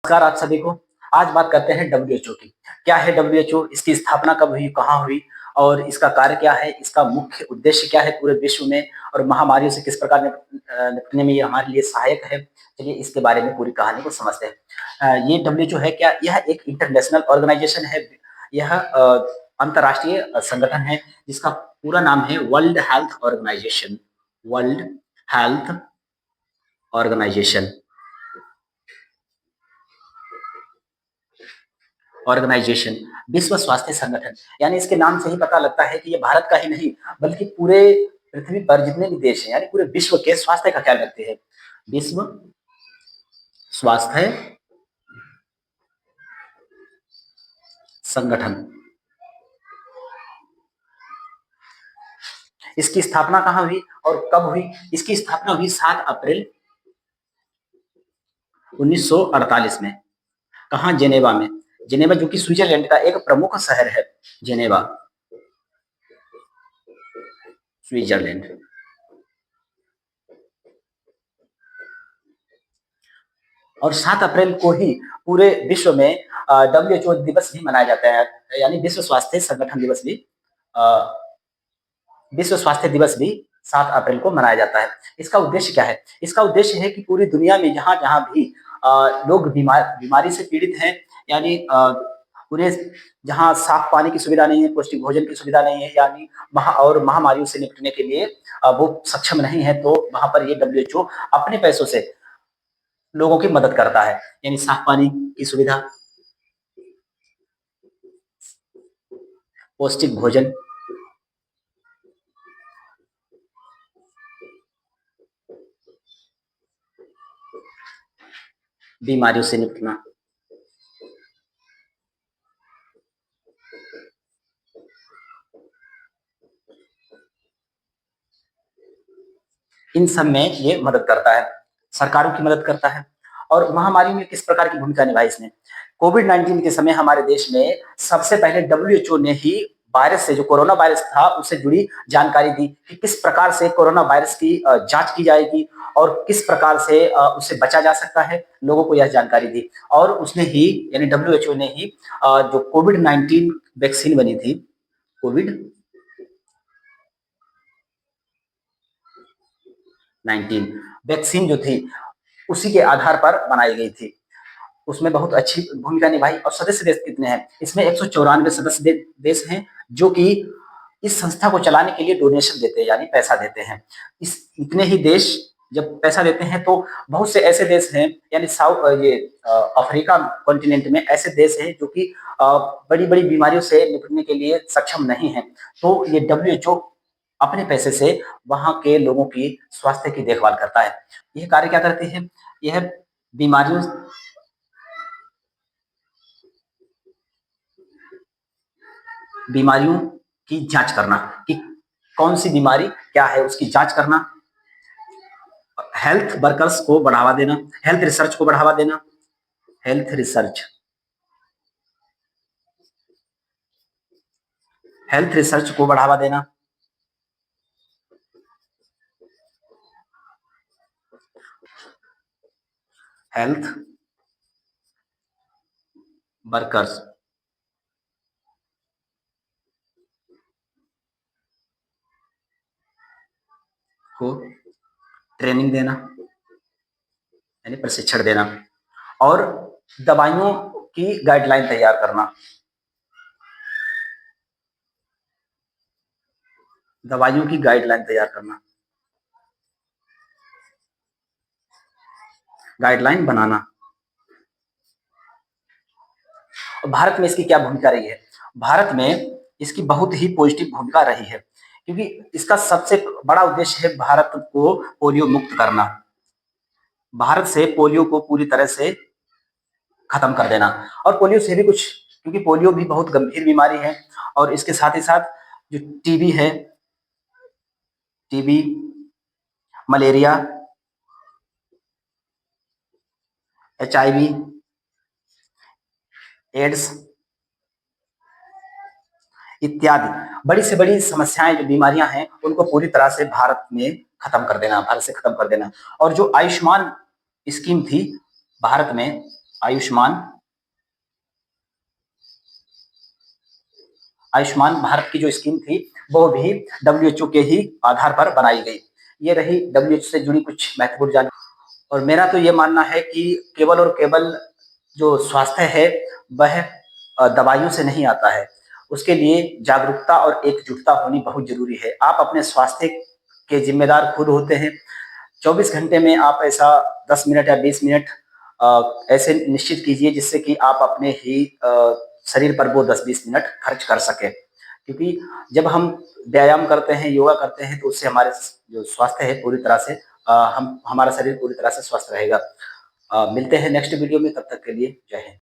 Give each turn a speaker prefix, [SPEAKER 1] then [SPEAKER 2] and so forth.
[SPEAKER 1] नमस्कार आप सभी को। आज बात करते हैं डब्ल्यूएचओ की। क्या है डब्ल्यूएचओ? इसकी स्थापना कब हुई, कहाँ हुई और इसका कार्य क्या है? इसका मुख्य उद्देश्य क्या है पूरे विश्व में और महामारियों से किस प्रकार निपटने में ये हमारे लिए सहायक है? चलिए इसके बारे में पूरी कहानी को समझते हैं। ये डब्ल्यूएचओ है क्या? यह एक इंटरनेशनल ऑर्गेनाइजेशन है। यह अंतर्राष्ट्रीय संगठन है जिसका पूरा नाम है World Health Organization. World Health Organization organization विश्व स्वास्थ्य संगठन। यानी इसके नाम से ही पता लगता है कि ये भारत का ही नहीं बल्कि पूरे पृथ्वी पर जितने भी देश हैं यानी पूरे विश्व के स्वास्थ्य का ख्याल रखते हैं। विश्व स्वास्थ्य संगठन। इसकी स्थापना कहाँ हुई और कब हुई? इसकी स्थापना हुई 7 अप्रैल 1948 में। कहाँ? जेनेवा में। जेनेवा जो कि स्विट्जरलैंड का एक प्रमुख शहर है। Geneva, Switzerland. और 7 अप्रैल को ही पूरे विश्व में डब्ल्यूएचओ दिवस भी मनाया जाता है, यानी विश्व स्वास्थ्य संगठन दिवस भी, विश्व स्वास्थ्य दिवस भी 7 अप्रैल को मनाया जाता है। इसका उद्देश्य क्या है? इसका उद्देश्य है कि पूरी दुनिया में जहाँ-जहाँ भी लोग बीमारी से पीड़ित हैं, यानी पूरे जहाँ साफ पानी की सुविधा नहीं है, पौष्टिक भोजन की सुविधा नहीं है, यानी महामारियों से निपटने के लिए वो सक्षम नहीं है, तो वहाँ पर ये डब्ल्यूएचओ अपने पैसों से लोगों की मदद करता है, यानी साफ पानी की सुविधा, पौष्टिक भोजन, बीमारियों से निपटना। इन सब में ये मदद करता है, सरकारों की मदद करता है। और महामारी में किस प्रकार की भूमिका निभाई इसने? कोविड-19 के समय हमारे देश में सबसे पहले डब्ल्यूएचओ ने ही वायरस से, जो कोरोना वायरस था, उससे जुड़ी जानकारी दी कि किस प्रकार से कोरोना वायरस की जांच की जाएगी और किस प्रकार से उससे बचा जा सकता है, लोगों को यह जानकारी दी। और उसने ही, यानी डब्ल्यूएचओ ने ही जो कोविड-19 वैक्सीन बनी थी, कोविड 19 वैक्सीन जो थी, उसी के आधार पर बनाई गई थी। उसमें बहुत अच्छी भूमिका निभाई। और सदस्य देश कितने हैं? इसमें 194 सदस्य देश हैं जो कि इस संस्था को चलाने के लिए डोनेशन देते हैं, यानी पैसा देते हैं। इस इतने ही देश जब पैसा देते हैं तो बहुत से ऐसे देश हैं, यानी अफ्रीका कॉन्टिनेंट में ऐसे देश हैं जो कि बड़ी-बड़ी बीमारियों से निपटने के लिए सक्षम नहीं हैं। तो ये डब्ल्यूएचओ अपने पैसे से वहाँ के लोगों की स्वास्थ्य की देखभाल करता है। यह कार्य क्या करते हैं? यह बीमारियों बीमारियों की जांच करना कि कौन सी बीमारी क्या है, उसकी जांच करना, हेल्थ वर्कर्स को बढ़ावा देना, हेल्थ रिसर्च को बढ़ावा देना, हेल्थ रिसर्च, हेल्थ रिसर्च को बढ़ावा देना, हेल्थ वर्कर्स को ट्रेनिंग देना, यानी प्रशिक्षण देना, और दवाइयों की गाइडलाइन तैयार करना, दवाइयों की गाइडलाइन तैयार करना, गाइडलाइन बनाना। भारत में इसकी क्या भूमिका रही है? भारत में इसकी बहुत ही पॉजिटिव भूमिका रही है, क्योंकि इसका सबसे बड़ा उद्देश्य है भारत को पोलियो मुक्त करना, भारत से पोलियो को पूरी तरह से खत्म कर देना। और पोलियो से भी कुछ, क्योंकि पोलियो भी बहुत गंभीर बीमारी है, और इसके साथ ही साथ जो टीबी है, टीबी, मलेरिया, एचआईवी, एड्स इत्यादि बड़ी से बड़ी समस्याएं, जो बीमारियां हैं, उनको पूरी तरह से भारत में खत्म कर देना, भारत से खत्म कर देना। और जो आयुष्मान स्कीम थी भारत में, आयुष्मान आयुष्मान भारत की जो स्कीम थी वो भी डब्ल्यूएचओ के ही आधार पर बनाई गई। ये रही डब्ल्यूएचओ से जुड़ी कुछ महत्वपूर्ण जानकारी। और मेरा तो ये मानना है कि केवल और केवल जो स्वास्थ्य है वह दवाइयों से नहीं आता है। उसके लिए जागरूकता और एकजुटता होनी बहुत जरूरी है। आप अपने स्वास्थ्य के जिम्मेदार खुद होते हैं। 24 घंटे में आप ऐसा 10 मिनट या 20 मिनट ऐसे निश्चित कीजिए जिससे कि आप अपने ही शरीर पर वो 10-20 मिनट खर्च कर सकें। क्योंकि जब हम व्यायाम करते हैं, योगा करते हैं तो उससे हमारे जो स्वास्थ्य है पूरी तरह से हम हमारा शरीर पूरी तरह से स्वस्थ रहेगा। मिलते हैं नेक्स्ट वीडियो में, तब तक के लिए जय हिंद।